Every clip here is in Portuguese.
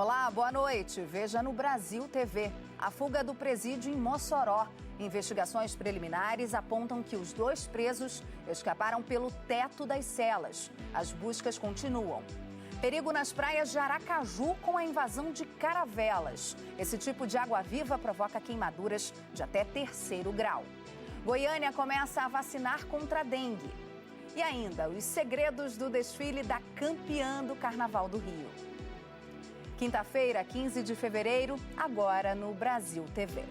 Olá, boa noite. Veja no Brasil TV a fuga do presídio em Mossoró. Investigações preliminares apontam que os 2 presos escaparam pelo teto das celas. As buscas continuam. Perigo nas praias de Aracaju com a invasão de caravelas. Esse tipo de água-viva provoca queimaduras de até 3º grau. Goiânia começa a vacinar contra a dengue. E ainda, os segredos do desfile da campeã do Carnaval do Rio. Quinta-feira, 15 de fevereiro, agora no Brasil TV.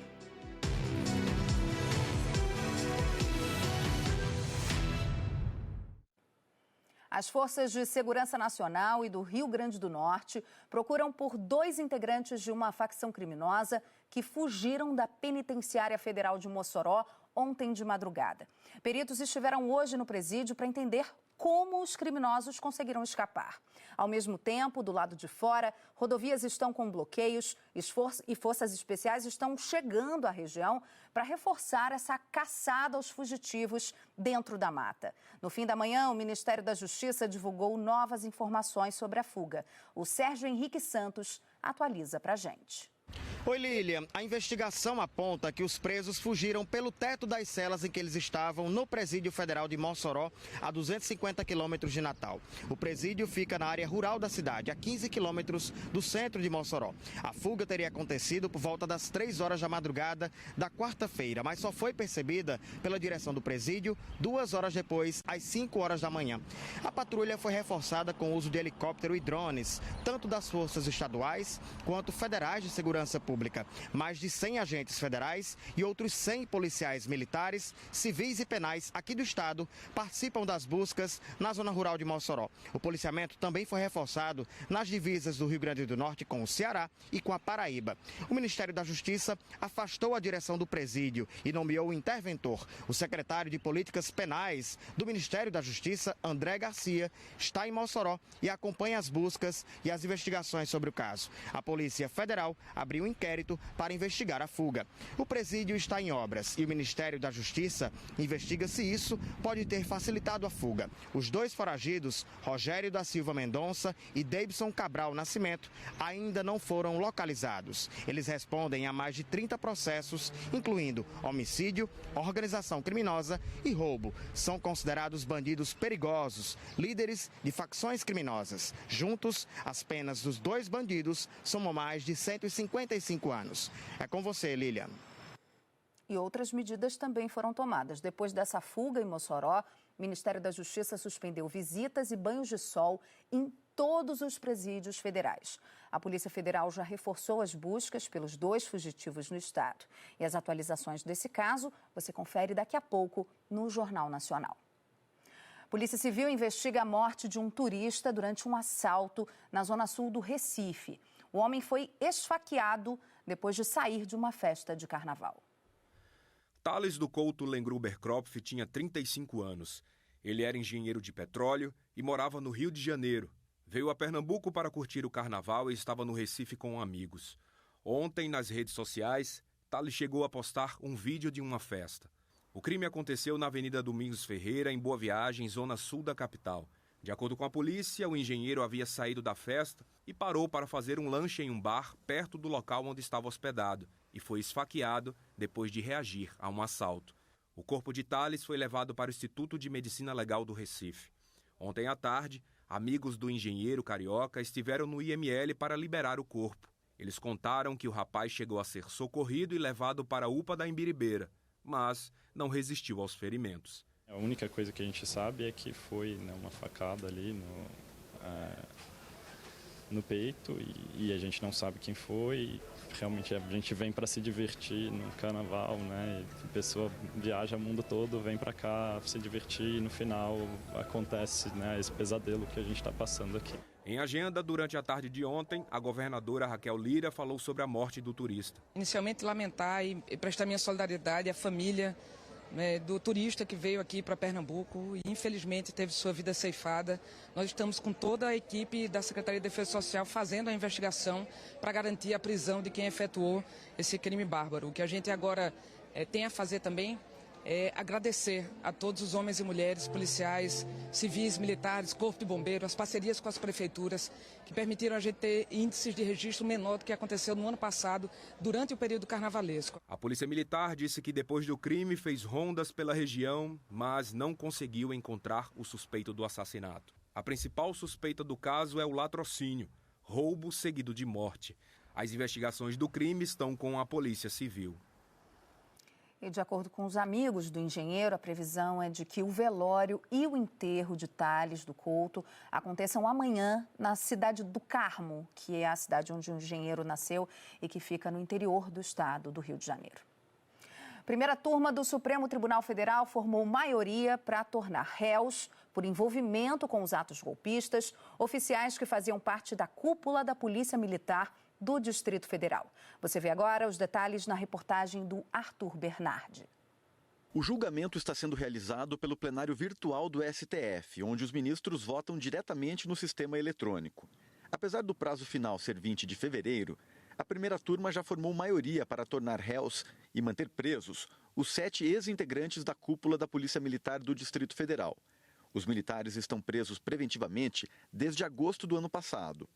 As Forças de Segurança Nacional e do Rio Grande do Norte procuram por 2 integrantes de uma facção criminosa que fugiram da Penitenciária Federal de Mossoró ontem de madrugada. Peritos estiveram hoje no presídio para entender como os criminosos conseguiram escapar. Ao mesmo tempo, do lado de fora, rodovias estão com bloqueios e forças especiais estão chegando à região para reforçar essa caçada aos fugitivos dentro da mata. No fim da manhã, o Ministério da Justiça divulgou novas informações sobre a fuga. O Sérgio Henrique Santos atualiza para a gente. Oi, Lilian. A investigação aponta que os presos fugiram pelo teto das celas em que eles estavam no Presídio Federal de Mossoró, a 250 quilômetros de Natal. O presídio fica na área rural da cidade, a 15 quilômetros do centro de Mossoró. A fuga teria acontecido por volta das 3 horas da madrugada da quarta-feira, mas só foi percebida pela direção do presídio 2 horas depois, às 5 horas da manhã. A patrulha foi reforçada com o uso de helicóptero e drones, tanto das forças estaduais quanto federais de segurança pública. Mais de 100 agentes federais e outros 100 policiais militares, civis e penais aqui do estado participam das buscas na zona rural de Mossoró. O policiamento também foi reforçado nas divisas do Rio Grande do Norte com o Ceará e com a Paraíba. O Ministério da Justiça afastou a direção do presídio e nomeou o interventor. O secretário de Políticas Penais do Ministério da Justiça, André Garcia, está em Mossoró e acompanha as buscas e as investigações sobre o caso. A Polícia Federal abriu um inquérito para investigar a fuga. O presídio está em obras e o Ministério da Justiça investiga se isso pode ter facilitado a fuga. Os 2 foragidos, Rogério da Silva Mendonça e Deibson Cabral Nascimento, ainda não foram localizados. Eles respondem a mais de 30 processos, incluindo homicídio, organização criminosa e roubo. São considerados bandidos perigosos, líderes de facções criminosas. Juntos, as penas dos 2 bandidos somam mais de 155 anos. É com você, Lilian. E outras medidas também foram tomadas. Depois dessa fuga em Mossoró, o Ministério da Justiça suspendeu visitas e banhos de sol em todos os presídios federais. A Polícia Federal já reforçou as buscas pelos 2 fugitivos no estado. E as atualizações desse caso você confere daqui a pouco no Jornal Nacional. Polícia Civil investiga a morte de um turista durante um assalto na zona sul do Recife. O homem foi esfaqueado depois de sair de uma festa de carnaval. Thales do Couto Lengruber Kropf tinha 35 anos. Ele era engenheiro de petróleo e morava no Rio de Janeiro. Veio a Pernambuco para curtir o carnaval e estava no Recife com amigos. Ontem, nas redes sociais, Thales chegou a postar um vídeo de uma festa. O crime aconteceu na Avenida Domingos Ferreira, em Boa Viagem, zona sul da capital. De acordo com a polícia, o engenheiro havia saído da festa e parou para fazer um lanche em um bar perto do local onde estava hospedado e foi esfaqueado depois de reagir a um assalto. O corpo de Thales foi levado para o Instituto de Medicina Legal do Recife. Ontem à tarde, amigos do engenheiro carioca estiveram no IML para liberar o corpo. Eles contaram que o rapaz chegou a ser socorrido e levado para a UPA da Imbiribeira, mas não resistiu aos ferimentos. A única coisa que a gente sabe é que foi, né, uma facada ali no peito e a gente não sabe quem foi. Realmente a gente vem para se divertir no carnaval, né? A pessoa viaja o mundo todo, vem para cá se divertir e no final acontece, né, esse pesadelo que a gente está passando aqui. Em agenda, durante a tarde de ontem, a governadora Raquel Lira falou sobre a morte do turista. Inicialmente lamentar e prestar minha solidariedade à família do turista que veio aqui para Pernambuco e infelizmente teve sua vida ceifada. Nós estamos com toda a equipe da Secretaria de Defesa Social fazendo a investigação para garantir a prisão de quem efetuou esse crime bárbaro. O que a gente agora tem a fazer também agradecer a todos os homens e mulheres, policiais, civis, militares, corpo de bombeiro, as parcerias com as prefeituras, que permitiram a gente ter índices de registro menor do que aconteceu no ano passado, durante o período carnavalesco. A Polícia Militar disse que depois do crime fez rondas pela região, mas não conseguiu encontrar o suspeito do assassinato. A principal suspeita do caso é o latrocínio, roubo seguido de morte. As investigações do crime estão com a Polícia Civil. E de acordo com os amigos do engenheiro, a previsão é de que o velório e o enterro de Tales do Couto aconteçam amanhã na cidade do Carmo, que é a cidade onde o engenheiro nasceu e que fica no interior do estado do Rio de Janeiro. Primeira turma do Supremo Tribunal Federal formou maioria para tornar réus, por envolvimento com os atos golpistas, oficiais que faziam parte da cúpula da Polícia Militar do Distrito Federal. Você vê agora os detalhes na reportagem do Arthur Bernardi. O julgamento está sendo realizado pelo plenário virtual do STF, onde os ministros votam diretamente no sistema eletrônico. Apesar do prazo final ser 20 de fevereiro, a primeira turma já formou maioria para tornar réus e manter presos os 7 ex-integrantes da cúpula da Polícia Militar do Distrito Federal. Os militares estão presos preventivamente desde agosto do ano passado.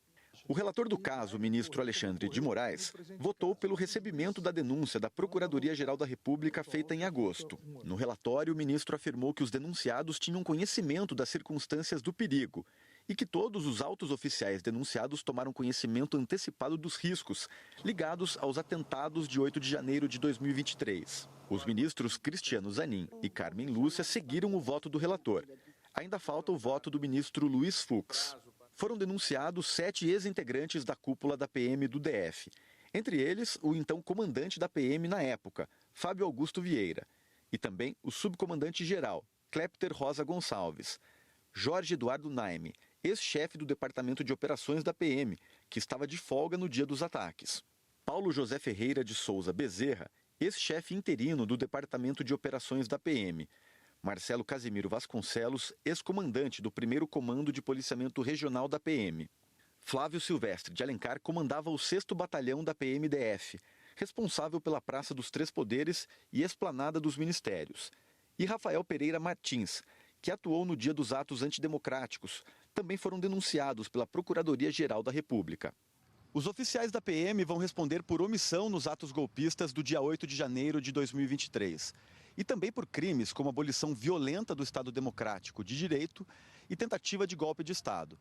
O relator do caso, o ministro Alexandre de Moraes, votou pelo recebimento da denúncia da Procuradoria-Geral da República feita em agosto. No relatório, o ministro afirmou que os denunciados tinham conhecimento das circunstâncias do perigo e que todos os autos oficiais denunciados tomaram conhecimento antecipado dos riscos ligados aos atentados de 8 de janeiro de 2023. Os ministros Cristiano Zanin e Carmen Lúcia seguiram o voto do relator. Ainda falta o voto do ministro Luiz Fux. Foram denunciados 7 ex-integrantes da cúpula da PM do DF. Entre eles, o então comandante da PM na época, Fábio Augusto Vieira, e também o subcomandante-geral, Clepter Rosa Gonçalves, Jorge Eduardo Naime, ex-chefe do Departamento de Operações da PM, que estava de folga no dia dos ataques. Paulo José Ferreira de Souza Bezerra, ex-chefe interino do Departamento de Operações da PM. Marcelo Casimiro Vasconcelos, ex-comandante do 1º Comando de Policiamento Regional da PM. Flávio Silvestre de Alencar comandava o 6º Batalhão da PMDF, responsável pela Praça dos Três Poderes e Esplanada dos Ministérios. E Rafael Pereira Martins, que atuou no dia dos atos antidemocráticos, também foram denunciados pela Procuradoria-Geral da República. Os oficiais da PM vão responder por omissão nos atos golpistas do dia 8 de janeiro de 2023. E também por crimes como abolição violenta do Estado Democrático de Direito e tentativa de golpe de Estado.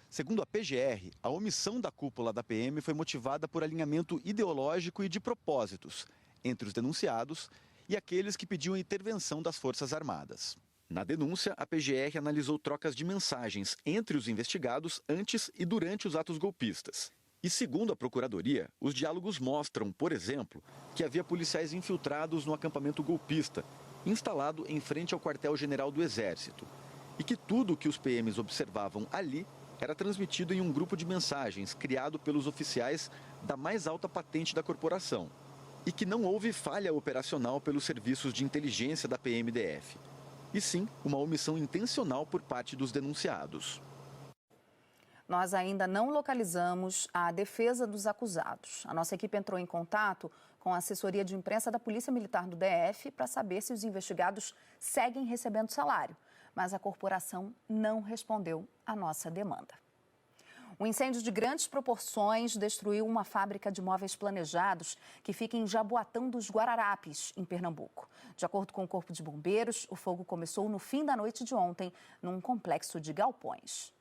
Segundo a PGR, a omissão da cúpula da PM foi motivada por alinhamento ideológico e de propósitos entre os denunciados e aqueles que pediam a intervenção das Forças Armadas. Na denúncia, a PGR analisou trocas de mensagens entre os investigados antes e durante os atos golpistas. E segundo a Procuradoria, os diálogos mostram, por exemplo, que havia policiais infiltrados no acampamento golpista, instalado em frente ao quartel-general do Exército, e que tudo o que os PMs observavam ali era transmitido em um grupo de mensagens criado pelos oficiais da mais alta patente da corporação, e que não houve falha operacional pelos serviços de inteligência da PMDF, e sim uma omissão intencional por parte dos denunciados. Nós ainda não localizamos a defesa dos acusados. A nossa equipe entrou em contato com a assessoria de imprensa da Polícia Militar do DF para saber se os investigados seguem recebendo salário, mas a corporação não respondeu à nossa demanda. Um incêndio de grandes proporções destruiu uma fábrica de móveis planejados que fica em Jaboatão dos Guararapes, em Pernambuco. De acordo com o Corpo de Bombeiros, o fogo começou no fim da noite de ontem, num complexo de galpões.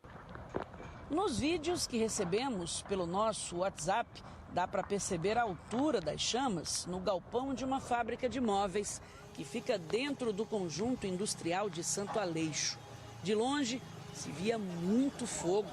Nos vídeos que recebemos pelo nosso WhatsApp, dá para perceber a altura das chamas no galpão de uma fábrica de móveis que fica dentro do conjunto industrial de Santo Aleixo. De longe, se via muito fogo.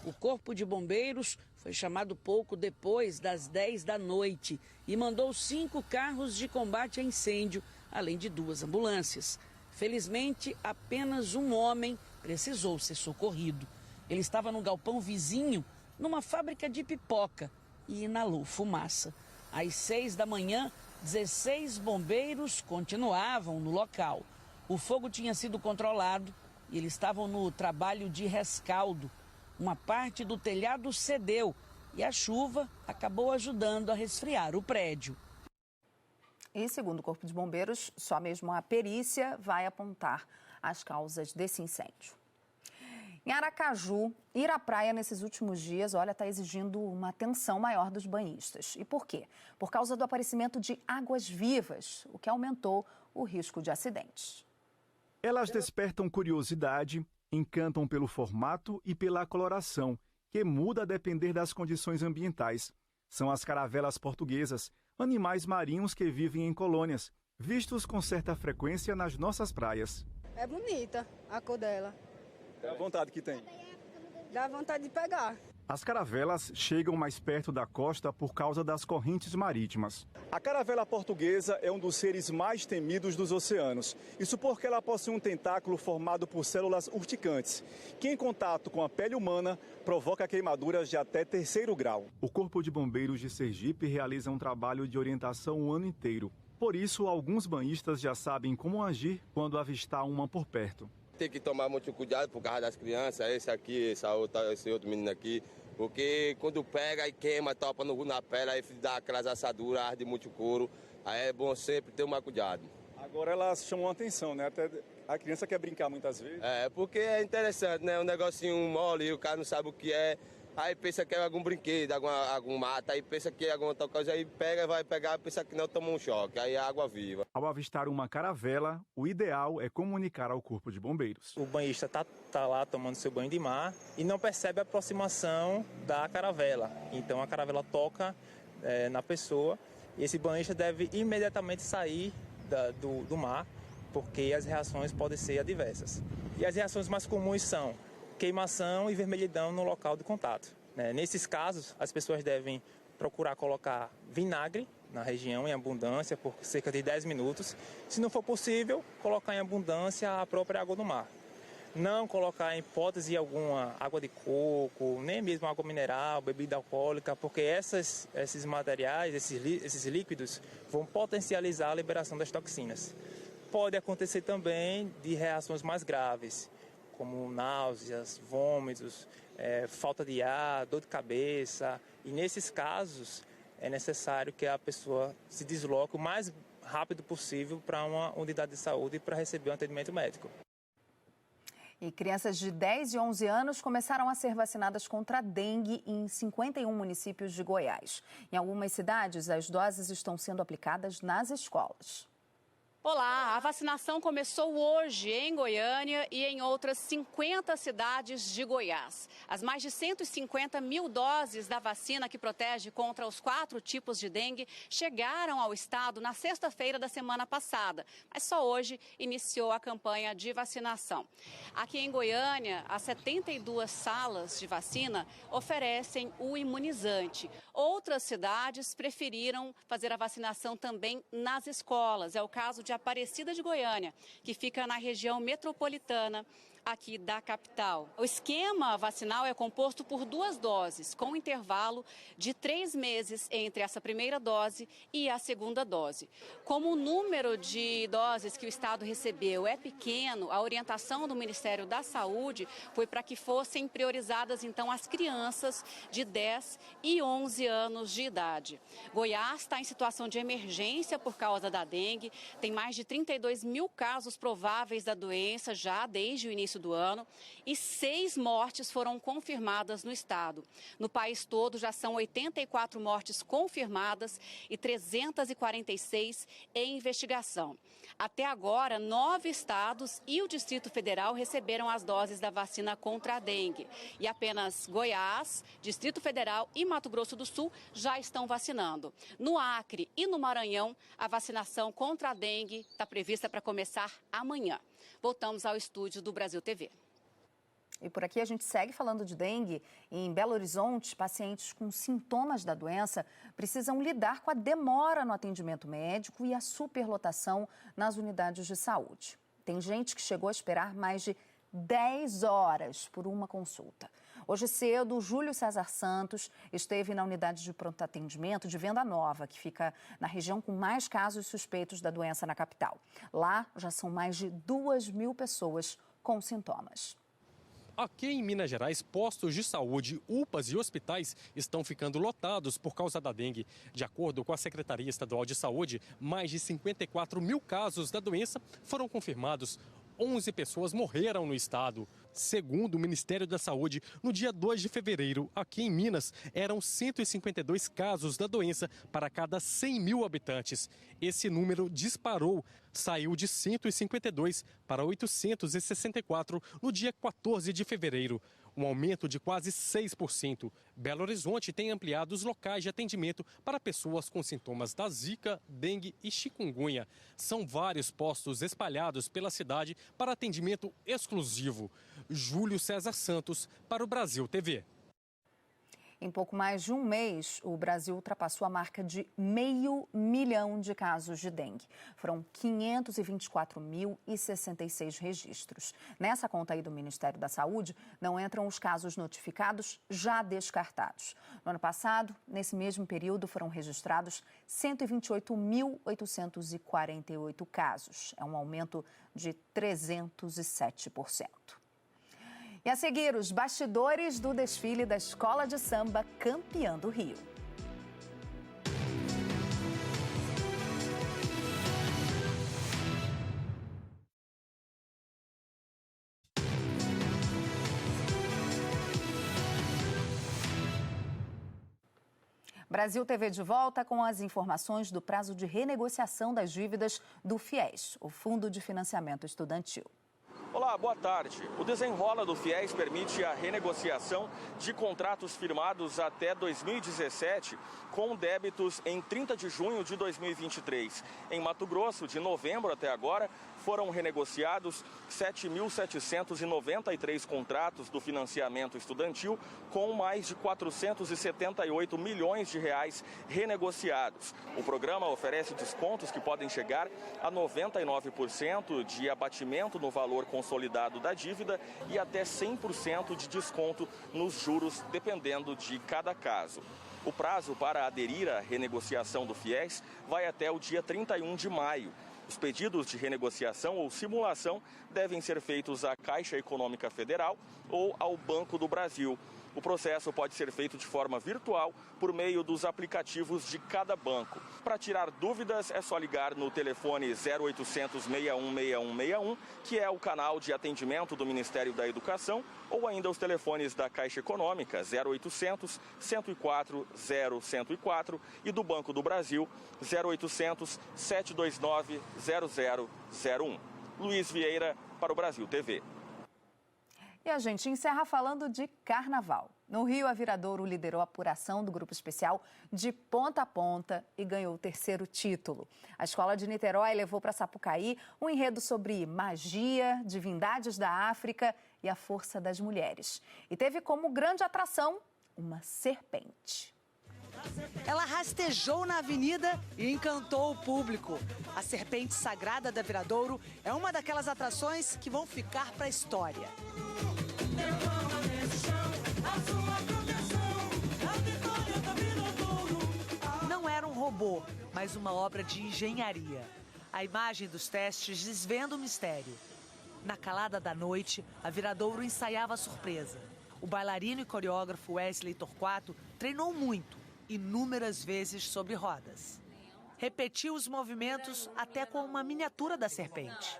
O Corpo de Bombeiros foi chamado pouco depois das 10 da noite e mandou 5 carros de combate a incêndio, além de 2 ambulâncias. Felizmente, apenas um homem precisou ser socorrido. Ele estava no galpão vizinho, numa fábrica de pipoca, e inalou fumaça. Às 6 da manhã, 16 bombeiros continuavam no local. O fogo tinha sido controlado e eles estavam no trabalho de rescaldo. Uma parte do telhado cedeu e a chuva acabou ajudando a resfriar o prédio. E, segundo o Corpo de Bombeiros, só mesmo a perícia vai apontar as causas desse incêndio. Em Aracaju, ir à praia nesses últimos dias, está exigindo uma atenção maior dos banhistas. E por quê? Por causa do aparecimento de águas-vivas, o que aumentou o risco de acidentes. Elas despertam curiosidade, encantam pelo formato e pela coloração, que muda a depender das condições ambientais. São as caravelas portuguesas, animais marinhos que vivem em colônias, vistos com certa frequência nas nossas praias. É bonita a cor dela. É a vontade que tem. Dá vontade de pegar. As caravelas chegam mais perto da costa por causa das correntes marítimas. A caravela portuguesa é um dos seres mais temidos dos oceanos. Isso porque ela possui um tentáculo formado por células urticantes, que em contato com a pele humana provoca queimaduras de até 3º grau. O Corpo de Bombeiros de Sergipe realiza um trabalho de orientação o ano inteiro. Por isso, alguns banhistas já sabem como agir quando avistar uma por perto. Tem que tomar muito cuidado por causa das crianças, esse outro menino aqui, porque quando pega e queima, topa na pele, aí dá aquelas assaduras, arde muito couro, aí é bom sempre ter mais cuidado. Agora elas chamam a atenção, né? Até a criança quer brincar muitas vezes. É, porque é interessante, né? Um negocinho mole, o cara não sabe o que é, aí pensa que é algum brinquedo, algum mato, aí pensa que é alguma outra coisa, aí pega, vai pegar, pensa que não, toma um choque, aí é água viva. Ao avistar uma caravela, o ideal é comunicar ao Corpo de Bombeiros. O banhista tá lá tomando seu banho de mar e não percebe a aproximação da caravela. Então a caravela toca na pessoa e esse banhista deve imediatamente sair do mar, porque as reações podem ser adversas. E as reações mais comuns são queimação e vermelhidão no local de contato. Nesses casos, as pessoas devem procurar colocar vinagre na região em abundância por cerca de 10 minutos. Se não for possível, colocar em abundância a própria água do mar. Não colocar em hipótese alguma água de coco, nem mesmo água mineral, bebida alcoólica, porque esses materiais, esses líquidos, vão potencializar a liberação das toxinas. Pode acontecer também de reações mais graves, como náuseas, vômitos, falta de ar, dor de cabeça. E nesses casos é necessário que a pessoa se desloque o mais rápido possível para uma unidade de saúde para receber um atendimento médico. E crianças de 10 e 11 anos começaram a ser vacinadas contra a dengue em 51 municípios de Goiás. Em algumas cidades, as doses estão sendo aplicadas nas escolas. Olá, a vacinação começou hoje em Goiânia e em outras 50 cidades de Goiás. As mais de 150 mil doses da vacina que protege contra os 4 tipos de dengue chegaram ao estado na sexta-feira da semana passada, mas só hoje iniciou a campanha de vacinação. Aqui em Goiânia, as 72 salas de vacina oferecem o imunizante. Outras cidades preferiram fazer a vacinação também nas escolas. É o caso de Aparecida de Goiânia, que fica na região metropolitana aqui da capital. O esquema vacinal é composto por 2 doses, com intervalo de 3 meses entre essa primeira dose e a segunda dose. Como o número de doses que o estado recebeu é pequeno, a orientação do Ministério da Saúde foi para que fossem priorizadas, então, as crianças de 10 e 11 anos de idade. Goiás está em situação de emergência por causa da dengue, tem mais de 32 mil casos prováveis da doença já desde o início do ano e 6 mortes foram confirmadas no estado. No país todo já são 84 mortes confirmadas e 346 em investigação. Até agora, 9 estados e o Distrito Federal receberam as doses da vacina contra a dengue. E apenas Goiás, Distrito Federal e Mato Grosso do Sul já estão vacinando. No Acre e no Maranhão, a vacinação contra a dengue está prevista para começar amanhã. Voltamos ao estúdio do Brasil TV. E por aqui a gente segue falando de dengue. Em Belo Horizonte, pacientes com sintomas da doença precisam lidar com a demora no atendimento médico e a superlotação nas unidades de saúde. Tem gente que chegou a esperar mais de 10 horas por uma consulta. Hoje cedo, Júlio César Santos esteve na unidade de pronto atendimento de Venda Nova, que fica na região com mais casos suspeitos da doença na capital. Lá já são mais de 2.000 pessoas com sintomas. Aqui em Minas Gerais, postos de saúde, UPAs e hospitais estão ficando lotados por causa da dengue. De acordo com a Secretaria Estadual de Saúde, mais de 54 mil casos da doença foram confirmados. 11 pessoas morreram no estado. Segundo o Ministério da Saúde, no dia 2 de fevereiro, aqui em Minas, eram 152 casos da doença para cada 100 mil habitantes. Esse número disparou, saiu de 152 para 864 no dia 14 de fevereiro. Um aumento de quase 6%. Belo Horizonte tem ampliado os locais de atendimento para pessoas com sintomas da zika, dengue e chikungunya. São vários postos espalhados pela cidade para atendimento exclusivo. Júlio César Santos, para o Brasil TV. Em pouco mais de um mês, o Brasil ultrapassou a marca de 500 mil de casos de dengue. Foram 524.066 registros. Nessa conta aí do Ministério da Saúde, não entram os casos notificados já descartados. No ano passado, nesse mesmo período, foram registrados 128.848 casos. É um aumento de 307%. E a seguir, os bastidores do desfile da Escola de Samba Campeã do Rio. Brasil TV de volta com as informações do prazo de renegociação das dívidas do FIES, o Fundo de Financiamento Estudantil. Olá, boa tarde. O desenrola do FIES permite a renegociação de contratos firmados até 2017 com débitos em 30 de junho de 2023. Em Mato Grosso, de novembro até agora, foram renegociados 7.793 contratos do financiamento estudantil com mais de 478 milhões de reais renegociados. O programa oferece descontos que podem chegar a 99% de abatimento no valor consolidado da dívida e até 100% de desconto nos juros, dependendo de cada caso. O prazo para aderir à renegociação do FIES vai até o dia 31 de maio. Os pedidos de renegociação ou simulação devem ser feitos à Caixa Econômica Federal ou ao Banco do Brasil. O processo pode ser feito de forma virtual por meio dos aplicativos de cada banco. Para tirar dúvidas, é só ligar no telefone 0800 61 6161, que é o canal de atendimento do Ministério da Educação, ou ainda os telefones da Caixa Econômica 0800 104 0104 e do Banco do Brasil 0800 729 0001. Luiz Vieira, para o Brasil TV. E a gente encerra falando de carnaval. No Rio, a Viradouro liderou a apuração do grupo especial de ponta a ponta e ganhou o terceiro título. A Escola de Niterói levou para Sapucaí um enredo sobre magia, divindades da África e a força das mulheres. E teve como grande atração uma serpente. Ela rastejou na avenida e encantou o público. A serpente sagrada da Viradouro é uma daquelas atrações que vão ficar para a história. Não era um robô, mas uma obra de engenharia. A imagem dos testes desvenda o mistério. Na calada da noite, a Viradouro ensaiava a surpresa. O bailarino e coreógrafo Wesley Torquato treinou muito, inúmeras vezes sobre rodas. Repetiu os movimentos até com uma miniatura da serpente.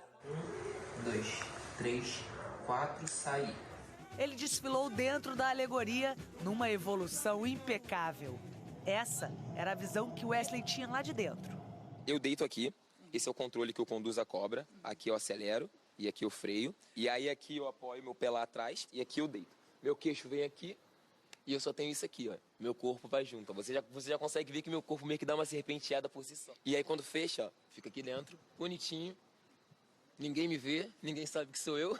1, 2, 3, 4, sai. Ele desfilou dentro da alegoria numa evolução impecável. Essa era a visão que Wesley tinha lá de dentro. Eu deito aqui, esse é o controle que eu conduzo a cobra, aqui eu acelero e aqui eu freio. E aí aqui eu apoio meu pé lá atrás e aqui eu deito. Meu queixo vem aqui e eu só tenho isso aqui, ó. Meu corpo vai junto. Você já consegue ver que meu corpo meio que dá uma serpenteada por si só. E aí quando fecha, ó, fica aqui dentro, bonitinho. Ninguém me vê, ninguém sabe que sou eu.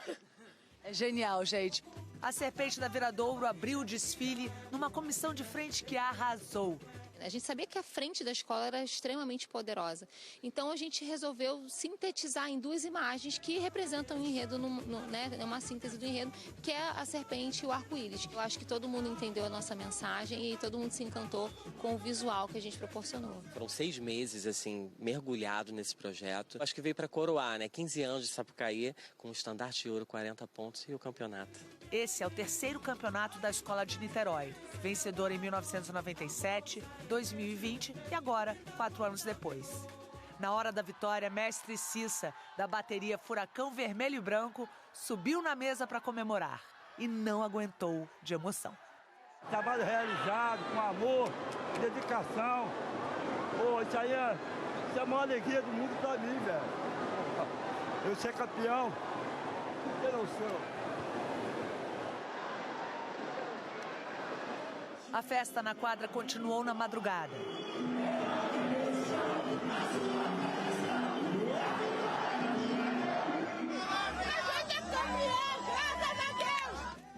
É genial, gente. A serpente da Viradouro abriu o desfile numa comissão de frente que arrasou. A gente sabia que a frente da escola era extremamente poderosa. Então a gente resolveu sintetizar em duas imagens que representam o enredo, né, uma síntese do enredo, que é a serpente e o arco-íris. Eu acho que todo mundo entendeu a nossa mensagem e todo mundo se encantou com o visual que a gente proporcionou. Foram 6 meses, assim, mergulhado nesse projeto. Acho que veio para coroar, né? 15 anos de Sapucaí, com o estandarte de ouro, 40 pontos e o campeonato. Esse é o terceiro campeonato da Escola de Niterói, vencedor em 1997, 2020 e agora, 4 anos depois. Na hora da vitória, mestre Cissa, da bateria Furacão Vermelho e Branco, subiu na mesa para comemorar e não aguentou de emoção. Trabalho realizado, com amor, dedicação. Isso aí é a maior alegria do mundo para mim, velho. Eu ser campeão, eu não sou. A festa na quadra continuou na madrugada.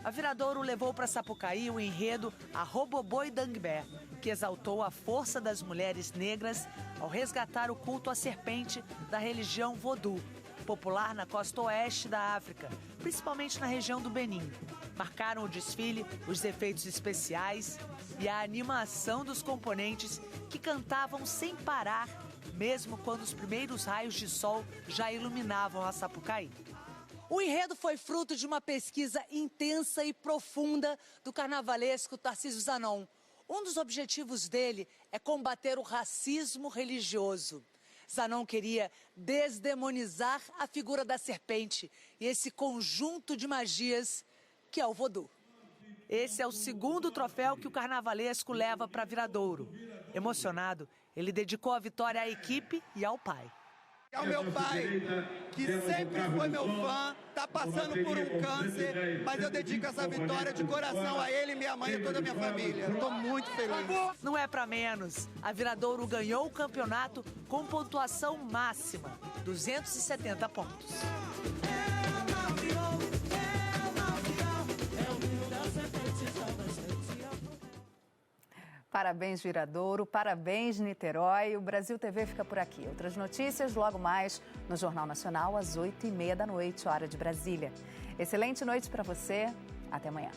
A Viradouro levou para Sapucaí o enredo A Roboboi Dangbé, que exaltou a força das mulheres negras ao resgatar o culto à serpente da religião Vodou, popular na costa oeste da África, principalmente na região do Benin. Marcaram o desfile os efeitos especiais e a animação dos componentes que cantavam sem parar, mesmo quando os primeiros raios de sol já iluminavam a Sapucaí. O enredo foi fruto de uma pesquisa intensa e profunda do carnavalesco Tarcísio Zanon. Um dos objetivos dele é combater o racismo religioso. Zanon queria desdemonizar a figura da serpente e esse conjunto de magias que é o Vodou. Esse é o segundo troféu que o carnavalesco leva para Viradouro. Emocionado, ele dedicou a vitória à equipe e ao pai. Ao meu pai, que sempre foi meu fã, está passando por um câncer, mas eu dedico essa vitória de coração a ele, minha mãe e toda a minha família. Estou muito feliz. Não é para menos. A Viradouro ganhou o campeonato com pontuação máxima, 270 pontos. Parabéns, Viradouro, parabéns, Niterói. O Brasil TV fica por aqui. Outras notícias logo mais no Jornal Nacional, às 20h30 da noite, hora de Brasília. Excelente noite para você. Até amanhã.